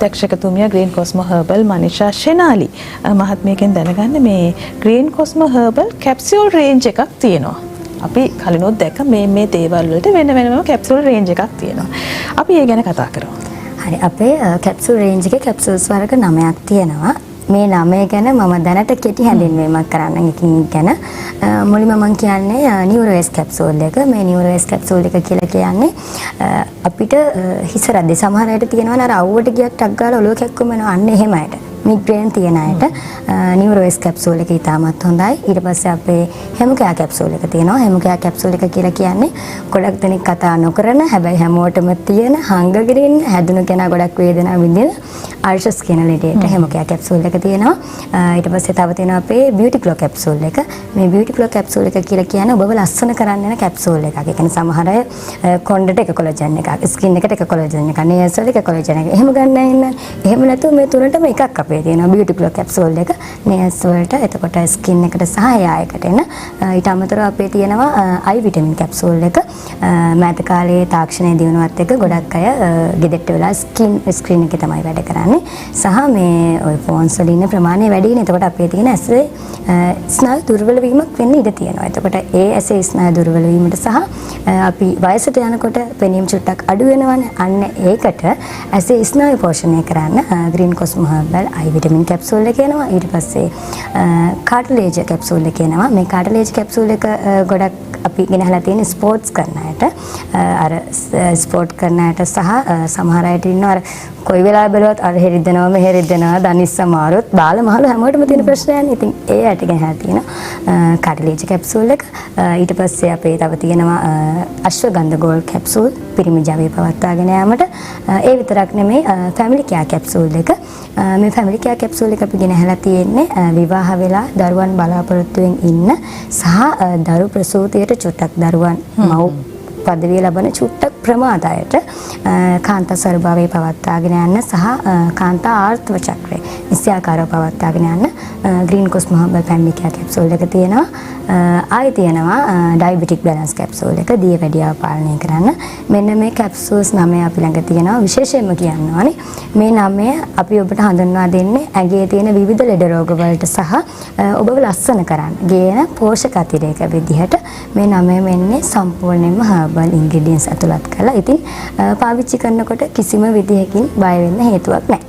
දක්ෂකතුමිය green cosmo herbal Manisha ෂෙනාලි මහත්මියකින් දැනගන්න මේ green cosmo herbal කැප්සියුල් Range එකක් තියෙනවා. අපි කලිනුත් දැක්ක මේ දේවල් වලට වෙන වෙනම කැප්සියුල් රේන්ජ් එකක් තියෙනවා. අපි ඒ ගැන කතා කරමු. හරි අපේ කැප්සියුල් රේන්ජ් එකේ කැප්සියුල්ස් වර්ග 9ක් තියෙනවා. මේ 9 ගැන මම දැනට කෙටි හැඳින්වීමක් කරන්න එකින් ගැන මුලින්ම මම කියන්නේ නියුරෝඑස් කැප්සූල් එක. මේ නියුරෝඑස් කැප්සූල් එක කියලා කියන්නේ අපිට හිස රැදි සමහර අයට තියෙනවා නේද අවුවට ගියක් ටක් ගාලා ඔලුව කැක්කුම වෙනවා අන්න එහෙම අයට මිග්‍රේන් තියෙන අයට නියුරෝඑස් කැප්සූල් එක ඉතාමත් හොඳයි. ඊට පස්සේ අපේ හෙමුකෑ කැප්සූල් එක තියෙනවා. හෙමුකෑ කැප්සූල් එක කියලා කියන්නේ ගොඩක් දෙනෙක් කතා නොකරන හැබැයි හැමෝටම තියෙන හංගගෙන හැදුණු කෙනා ගොඩක් වේදනාව විඳින අර්ශස් කියන ලෙඩේට හෙමුකෑ කැප්සූල් එක තියෙනවා. ඊට පස්සේ තව තියෙනවා අපේ බියුටි ග්ලෝ කැප්සූල් එක. මේ බියුටි ග්ලෝ කැප්සූල් එක කියලා කියන්නේ ඔබව ලස්සන කරන්න යන කැප්සූල් එකක්. ඒ කියන්නේ සමහර අය කොණ්ඩෙට එක කොලජන් එකක්, ස්කින් එකට එක කොලජන් එකක්, නේල්ස් වල එක කොලජන් එකක්. එහෙම ගන්න ඉන්න. එහෙම නැතුව මේ තුනටම එකක් අපේ තියෙනවා බියුටි ග්ලෝ කැප්සූල් එක. නේල්ස් වලට එතකොට ස්කින් එකට සහ එයායකට එන. ඊට අමතරව අපේ තියෙනවා අයි විටමින් කැප්සූල් එක. මෑත කාලයේ තාක්ෂණයේ දියුණුවත් එක්ක ගොඩක් අය ගෙදරට වෙලා ස්ක්‍රීන් එකේ තමයි වැඩ කරන්නේ. සහ මේ ඔය ෆෝන්ස් වල ඉන්න ප්‍රමාණය වැඩි වෙන. එතකොට අපේ තියෙන ඇසේ ස්නායු දුර්වල වීමක් වෙන්න ඉඩ තියෙනවා. එතකොට ඒ ඇසේ ස්නායු දුර්වල වීමට සහ අපි වයසට යනකොට පෙනීම චුට්ටක් අඩු වෙනවනේ. අන්න ඒකට ඇසේ ස්නායු පෝෂණය කරන්න ග්‍රීන් කොස්මෝ හර්බල් අයි විටමින් කැප්සූල් එක එනවා. ඊට පස්සේ කාටලේජ් කැප්සූල් එක එනවා. මේ කාටලේජ් කැප්සූල් එක ගොඩක් අපි ගෙනහලා තියෙන ස්පෝර්ට්ස් කරන අයට අර ස්පෝර්ට් කරන අයට සහ සමහර අයට ඉන්නවා අර කොයි වෙලාවෙ බලවත් අර හෙරිද්දනවා මෙහෙ රිද්දනවා දනිස් සමාරුත් බාල මහලු හැමෝටම තියෙන ප්‍රශ්නයනේ. ඉතින් ඒ ඇට ගෙනහලා තියෙනවා කාටලේජ් කැප්සූල් එක. ඊට පස්සේ අපේ තව තියෙනවා අශ්වගන්ධ ගෝල්ඩ් කැප්සූල් පිරිමි ජවය පවත්වාගෙන යාමට. ඒ විතරක් නෙමෙයි ෆැමිලි කෙයා කැප්සූල් එක. මේ ෆැමිලි කෙයා කැප්සූල් එක අපි ගෙනහලා තියෙන්නේ විවාහ වෙලා දරුවන් බලාපොරොත්තුෙන් ඉන්න සහ දරු ප්‍රසූතියට චුට්ටක් දරුවන් මව් පදවිය ලබන චුට්ටක් ප්‍රමාදයට කාන්තා ස්වභාවය පවත්වාගෙන යන්න සහ කාන්තා ආර්ථව චක්‍රය නිසියාකාරව පවත්වාගෙන යන්න green cosmo herbal family care capsule එක තියෙනවා. ආයි තියෙනවා ඩයබටික් බැලන්ස් කැප්සූල් එක දියවැඩියාව පාලනය කරන්න. මෙන්න මේ කැප්සූල්ස් 9 අපි ළඟ තියෙනවා. විශේෂයෙන්ම කියන්න ඕනේ මේ 9 අපි ඔබට හඳුන්වා දෙන්නේ ඇඟේ තියෙන විවිධ ලෙඩ රෝග වලට සහ ඔබව ලස්සන කරන්න ගේන පෝෂක අතිරේක විදිහට මේ 9 වෙන්නේ සම්පූර්ණයෙන්ම හර්බල් ඉන්ග්‍රීඩියන්ට්ස් ඇතුළත් කරලා. ඉතින් පාවිච්චි කරනකොට කිසිම විදිහකින් බය වෙන්න හේතුවක් නැහැ.